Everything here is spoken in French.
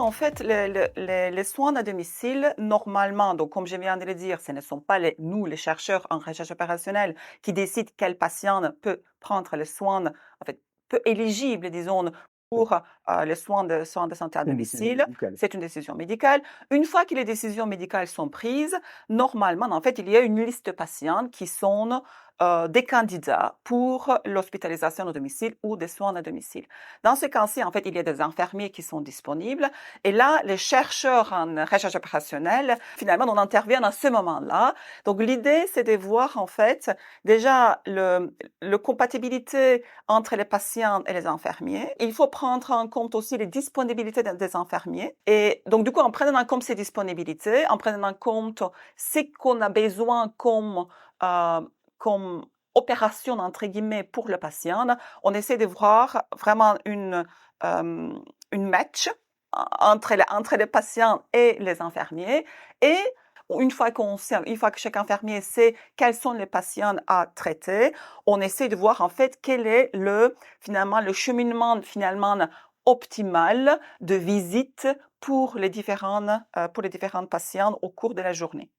En fait, les soins à domicile, normalement, donc comme je viens de le dire, ce ne sont pas nous, les chercheurs en recherche opérationnelle, qui décident quel patient peut prendre les soins, en fait, peu éligible, disons, pour les soins de santé à C'est une décision domicile. médicale. C'est une décision médicale. Une fois que les décisions médicales sont prises, normalement, en fait, il y a une liste de patients qui sont des candidats pour l'hospitalisation à domicile ou des soins à domicile. Dans ce cas-ci, en fait, il y a des infirmiers qui sont disponibles. Et là, les chercheurs en recherche opérationnelle, finalement, on intervient à ce moment-là. Donc, l'idée, c'est de voir, en fait, déjà le compatibilité entre les patients et les infirmiers. Il faut prendre en compte aussi les disponibilités des infirmiers. Et donc, du coup, en prenant en compte ces disponibilités, en prenant en compte ce qu'on a besoin comme opération, entre guillemets, pour le patient, on essaie de voir vraiment une match entre les patients et les infirmiers. Et une fois que chaque infirmier sait quels sont les patients à traiter, on essaie de voir en fait quel est finalement le cheminement finalement optimal de visite pour les différents patients au cours de la journée.